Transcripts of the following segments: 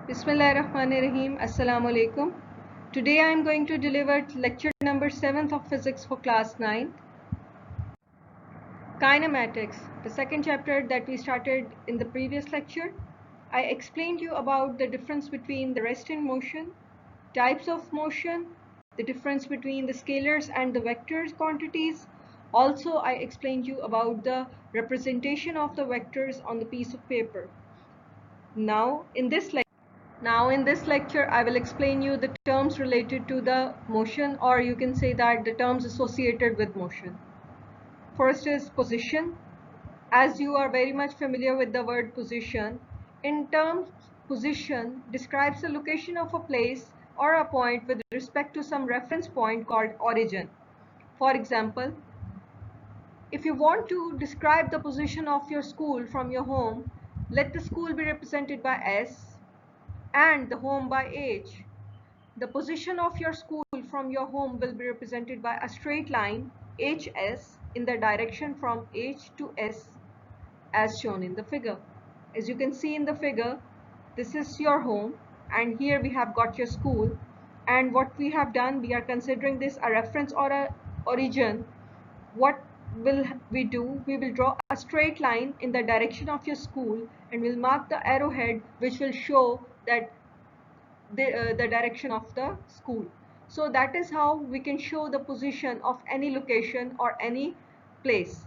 Bismillahirrahmanirrahim. Assalamu alaikum. Today I am going to deliver lecture number 7th of physics for class 9. Kinematics, the second chapter that we started in the previous lecture. I explained you about the difference between the rest in motion, types of motion, the difference between the scalars and the vectors quantities. Also, I explained you about the representation of the vectors on the piece of paper. Now in this lecture, I will explain you the terms related to the motion, or you can say that the terms associated with motion. First is position. As you are very much familiar with the word position, in terms position describes the location of a place or a point with respect to some reference point called origin. For example, if you want to describe the position of your school from your home, let the school be represented by S and the home by H. The position of your school from your home will be represented by a straight line HS in the direction from H to S as shown in the figure. As you can see in the figure, this is your home and here we have got your school, and what we have done, we are considering this a reference or a origin. What will we do? We will draw a straight line in the direction of your school and we'll mark the arrowhead which will show that the direction of the school. So that is how we can show the position of any location or any place.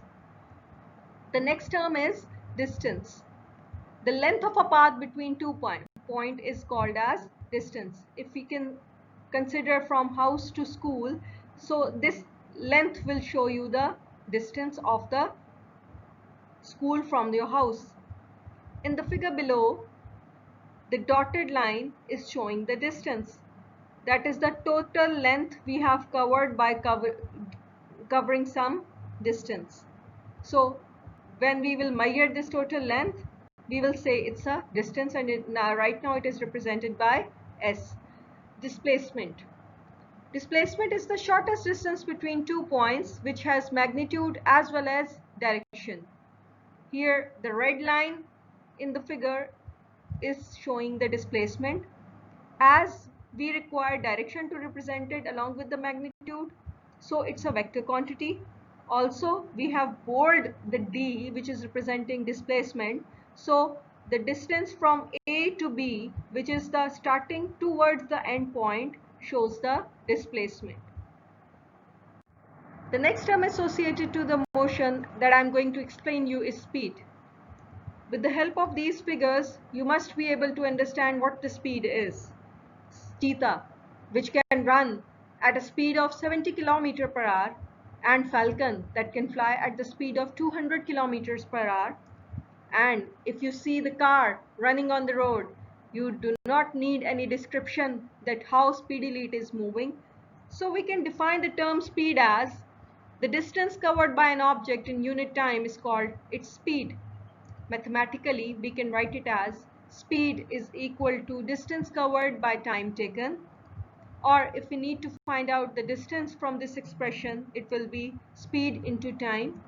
The next term is distance. The length of a path between two point is called as distance. If we can consider from house to school, so this length will show you the distance of the school from your house. In the figure below, the dotted line is showing the distance. That is the total length we have covered by covering some distance. So when we will measure this total length, we will say it's a distance, and right now it is represented by S. Displacement. Displacement is the shortest distance between 2 points which has magnitude as well as direction. Here the red line in the figure is showing the displacement. As we require direction to represent it along with the magnitude, so it's a vector quantity. Also, we have bold the D which is representing displacement. So the distance from A to B, which is the starting towards the end point, shows the displacement. The next term associated to the motion that I'm going to explain you is speed. With the help of these figures, you must be able to understand what the speed is. Cheetah, which can run at a speed of 70 km per hour, and falcon that can fly at the speed of 200 km per hour. And if you see the car running on the road, you do not need any description that how speedily it is moving. So we can define the term speed as the distance covered by an object in unit time is called its speed. Mathematically, we can write it as speed is equal to distance covered by time taken, or if we need to find out the distance from this expression, it will be speed into time,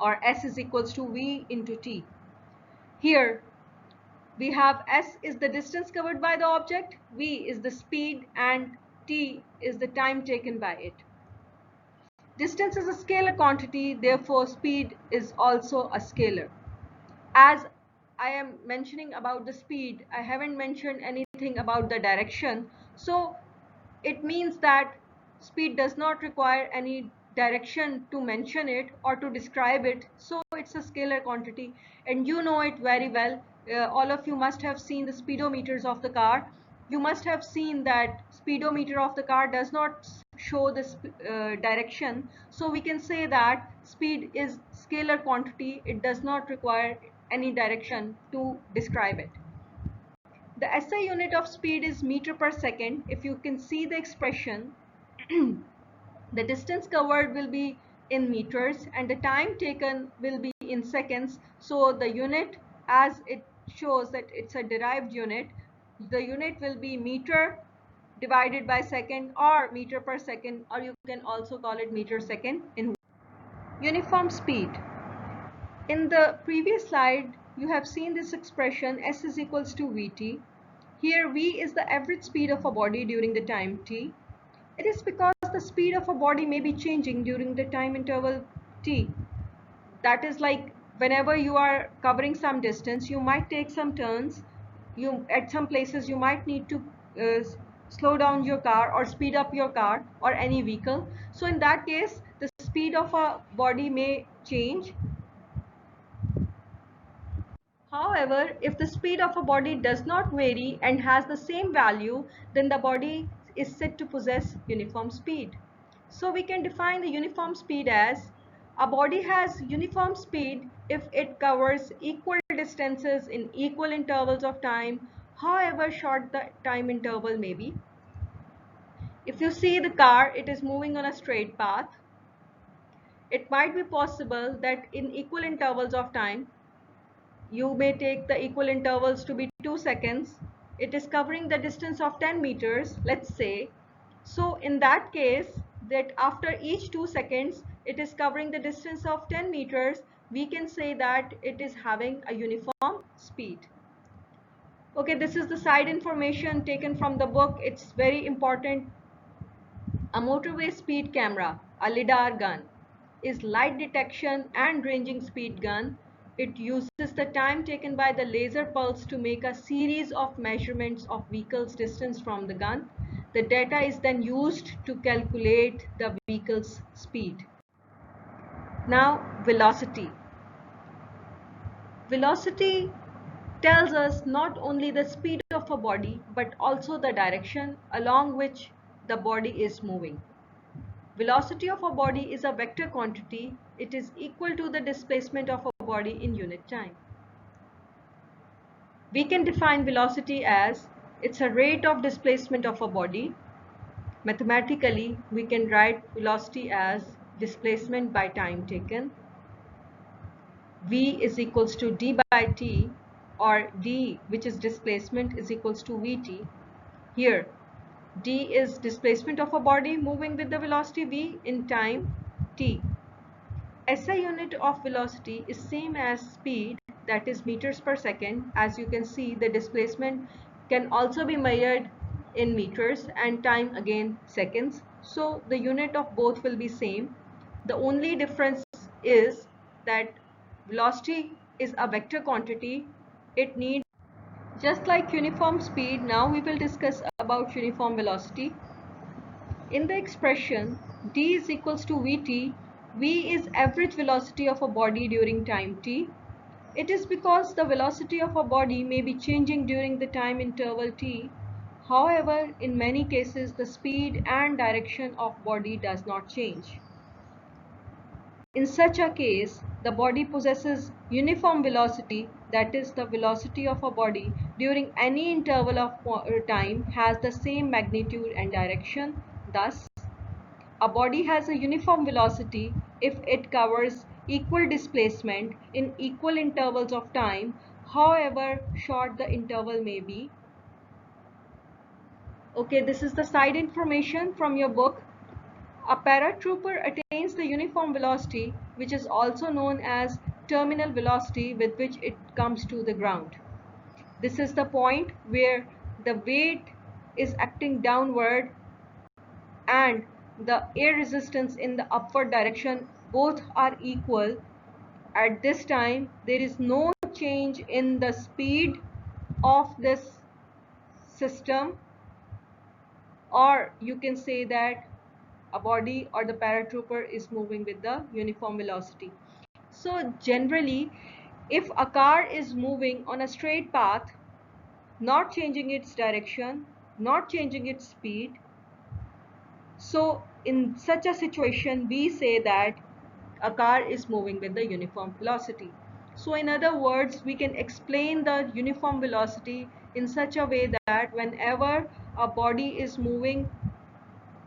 or S is equals to V into T. Here we have S is the distance covered by the object, V is the speed, and T is the time taken by it. Distance is a scalar quantity, therefore speed is also a scalar. As I am mentioning about the speed, I haven't mentioned anything about the direction. So it means that speed does not require any direction to mention it or to describe it. So it's a scalar quantity, and you know it very well. All of you must have seen the speedometers of the car. You must have seen that speedometer of the car does not show this direction. So we can say that speed is scalar quantity. It does not require any direction to describe it. The SI unit of speed is meter per second. If you can see the expression, the distance covered will be in meters and the time taken will be in seconds. So the unit, as it shows that it's a derived unit, the unit will be meter divided by second, or meter per second, or you can also call it meter second in uniform speed. In the previous slide, you have seen this expression S is equals to Vt. Here v is the average speed of a body during the time t. It is because the speed of a body may be changing during the time interval t. That is like whenever you are covering some distance, you might take some turns. At some places you might need to uh, slow down your car or speed up your car or any vehicle. So in that case, the speed of a body may change. However, if the speed of a body does not vary and has the same value, then the body is said to possess uniform speed. So we can define the uniform speed as a body has uniform speed if it covers equal distances in equal intervals of time, however short the time interval may be. If you see the car, it is moving on a straight path. It might be possible that in equal intervals of time, you may take the equal intervals to be 2 seconds. It is covering the distance of 10 meters, let's say. So in that case, that after each 2 seconds, it is covering the distance of 10 meters, we can say that it is having a uniform speed. Okay, this is the side information taken from the book. It's very important. A motorway speed camera, a LiDAR gun, is light detection and ranging speed gun. It uses the time taken by the laser pulse to make a series of measurements of vehicle's distance from the gun. The data is then used to calculate the vehicle's speed. Now, velocity. Velocity tells us not only the speed of a body but also the direction along which the body is moving. Velocity of a body is a vector quantity. It is equal to the displacement of a body in unit time. We can define velocity as it's a rate of displacement of a body. Mathematically, we can write velocity as displacement by time taken. V is equals to d by t, or d, which is displacement, is equals to vt. Here, d is displacement of a body moving with the velocity v in time t. SI unit of velocity is same as speed, that is meters per second. As you can see, the displacement can also be measured in meters and time again seconds. So the unit of both will be same. The only difference is that velocity is a vector quantity. It needs, just like uniform speed, now we will discuss about uniform velocity. In the expression d is equals to vt, v is average velocity of a body during time t. It is because the velocity of a body may be changing during the time interval t. However, in many cases, the speed and direction of body does not change. In such a case, the body possesses uniform velocity, that is, the velocity of a body during any interval of time has the same magnitude and direction. Thus, a body has a uniform velocity if it covers equal displacement in equal intervals of time, however short the interval may be. Okay, this is the side information from your book. A paratrooper attains the uniform velocity, which is also known as terminal velocity, with which it comes to the ground. This is the point where the weight is acting downward and the air resistance in the upward direction both are equal. At this time, there is no change in the speed of this system, or you can say that a body or the paratrooper is moving with the uniform velocity. So generally, if a car is moving on a straight path, not changing its direction, not changing its speed, so in such a situation, we say that a car is moving with the uniform velocity. So in other words, we can explain the uniform velocity in such a way that whenever a body is moving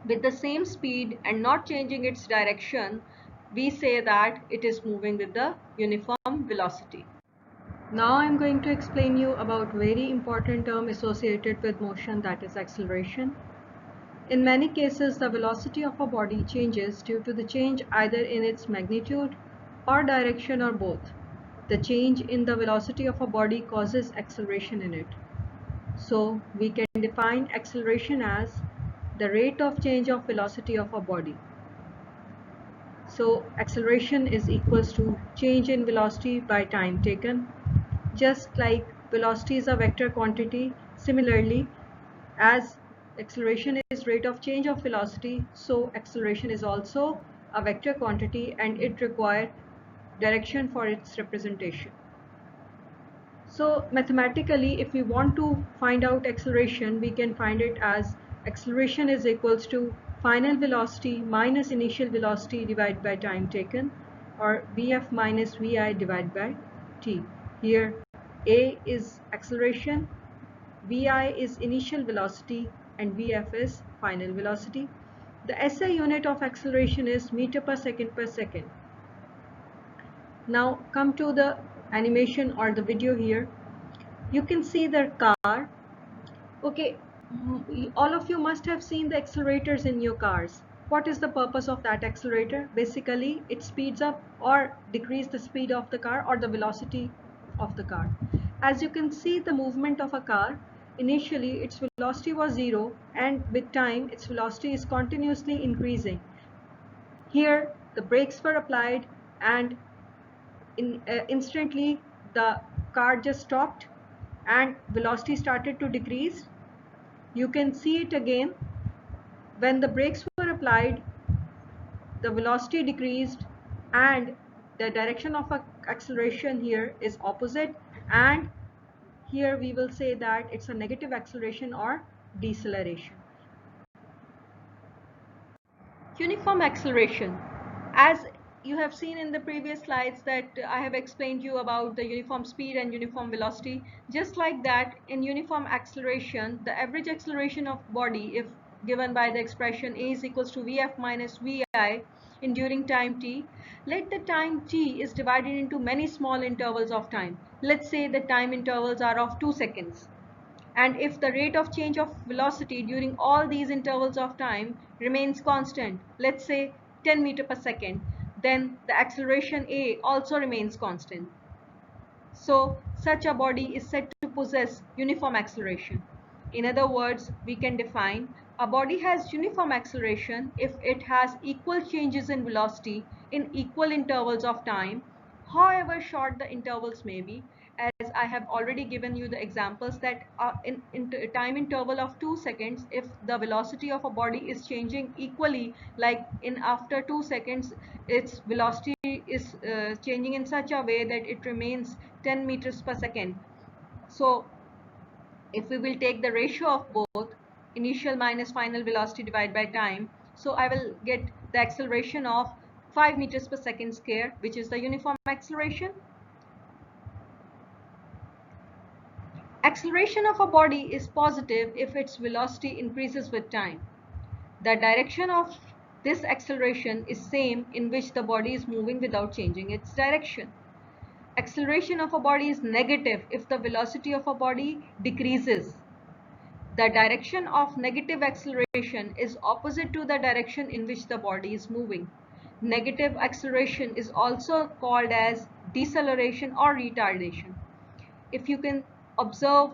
with the same speed and not changing its direction, we say that it is moving with the uniform velocity. Now I'm going to explain you about very important term associated with motion, that is acceleration. In many cases, the velocity of a body changes due to the change either in its magnitude or direction or both. The change in the velocity of a body causes acceleration in it. So we can define acceleration as the rate of change of velocity of a body. So acceleration is equals to change in velocity by time taken. Just like velocity is a vector quantity, similarly, as acceleration is rate of change of velocity, so acceleration is also a vector quantity and it requires direction for its representation. So mathematically, if we want to find out acceleration, we can find it as acceleration is equals to final velocity minus initial velocity divided by time taken, or Vf minus Vi divided by t. Here A is acceleration, Vi is initial velocity, and Vf is final velocity. The SI unit of acceleration is meter per second per second. Now come to the animation or the video here. You can see the car. Okay, all of you must have seen the accelerators in your cars. What is the purpose of that accelerator? Basically, it speeds up or decrease the speed of the car or the velocity of the car. As you can see the movement of a car, initially its velocity was 0 and with time its velocity is continuously increasing. Here the brakes were applied and instantly the car just stopped and velocity started to decrease. You can see it again. When the brakes were applied, the velocity decreased and the direction of acceleration here is opposite, and here we will say that it's a negative acceleration or deceleration. Uniform acceleration. As you have seen in the previous slides that I have explained you about the uniform speed and uniform velocity. Just like that, in uniform acceleration, the average acceleration of body, if given by the expression A is equals to Vf minus Vi in during time t, let the time t is divided into many small intervals of time. Let's say the time intervals are of 2 seconds. And if the rate of change of velocity during all these intervals of time remains constant, let's say 10 meter per second, then the acceleration A also remains constant. So such a body is said to possess uniform acceleration. In other words, we can define a body has uniform acceleration if it has equal changes in velocity in equal intervals of time, however short the intervals may be. As I have already given you the examples that in time interval of 2 seconds, if the velocity of a body is changing equally, like in after 2 seconds its velocity is changing in such a way that it remains 10 meters per second. So if we will take the ratio of both, initial minus final velocity divided by time, so I will get the acceleration of 5 meters per second square, which is the uniform acceleration. Acceleration of a body is positive if its velocity increases with time. The direction of this acceleration is same in which the body is moving without changing its direction. Acceleration of a body is negative if the velocity of a body decreases. The direction of negative acceleration is opposite to the direction in which the body is moving. Negative acceleration is also called as deceleration or retardation. If you can observe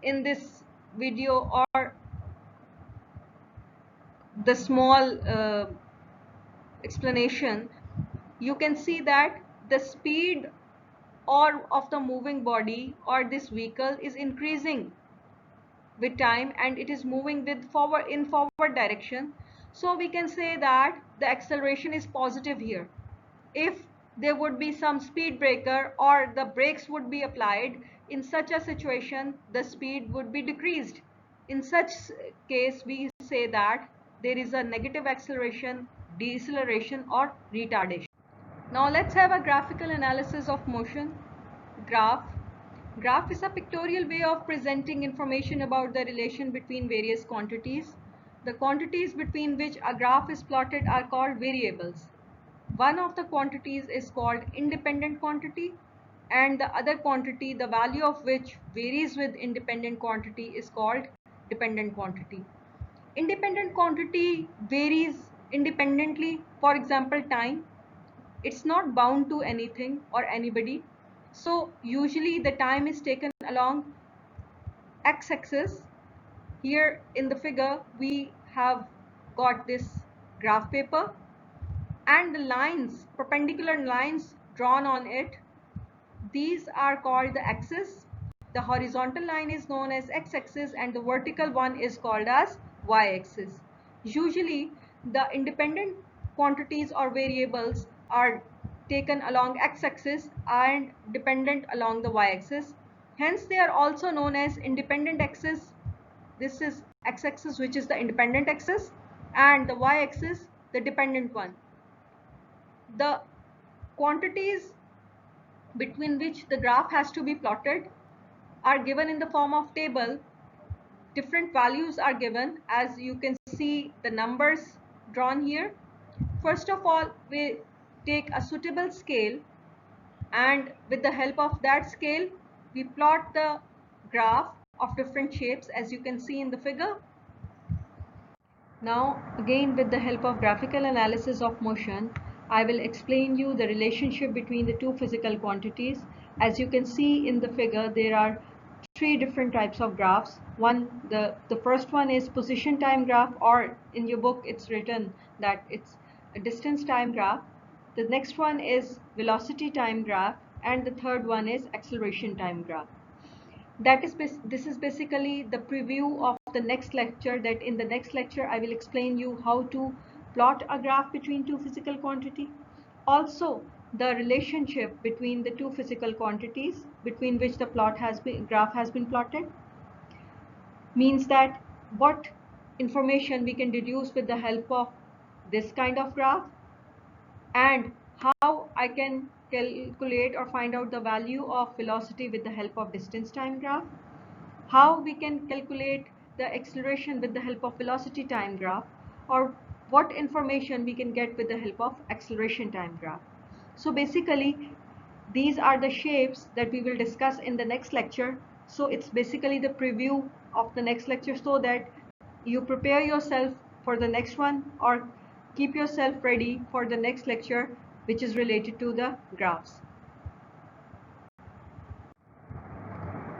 in this video or the small explanation, you can see that the speed or of the moving body or this vehicle is increasing with time and it is moving with forward direction. So we can say that the acceleration is positive here. If there would be some speed breaker or the brakes would be applied, in such a situation the speed would be decreased. In such case we say that there is a negative acceleration, deceleration or retardation. Now let's have a graphical analysis of motion. Graph. Graph is a pictorial way of presenting information about the relation between various quantities. The quantities between which a graph is plotted are called variables. One of the quantities is called independent quantity, and the other quantity, the value of which varies with independent quantity, is called dependent quantity. Independent quantity varies independently, for example time. It's not bound to anything or anybody. So usually the time is taken along x-axis, here in the figure we have got this graph paper, and the lines, perpendicular lines drawn on it, these are called the axis. The horizontal line is known as x-axis and the vertical one is called as y-axis. Usually the independent quantities or variables are taken along x-axis and dependent along the y-axis. Hence they are also known as independent axis. This is x-axis, which is the independent axis, and the y-axis, the dependent one. The quantities between which the graph has to be plotted are given in the form of table. Different values are given, as you can see the numbers drawn here. First of all, we take a suitable scale, and with the help of that scale we plot the graph of different shapes, as you can see in the figure. Now again, with the help of graphical analysis of motion, I will explain you the relationship between the two physical quantities. As you can see in the figure, there are three different types of graphs. The first one is position time graph, or in your book it's written that it's a distance time graph. The next one is velocity time graph, and the third one is acceleration time graph. This is basically the preview of the next lecture, that in the next lecture I will explain you how to plot a graph between two physical quantity. Also, the relationship between the two physical quantities between which the graph has been plotted, means that what information we can deduce with the help of this kind of graph, and how I can calculate or find out the value of velocity with the help of distance time graph, how we can calculate the acceleration with the help of velocity time graph, or what information we can get with the help of acceleration time graph. So basically these are the shapes that we will discuss in the next lecture. So it's basically the preview of the next lecture, so that you prepare yourself for the next one, or keep yourself ready for the next lecture, which is related to the graphs.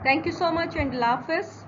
Thank you so much, and Allah Hafiz.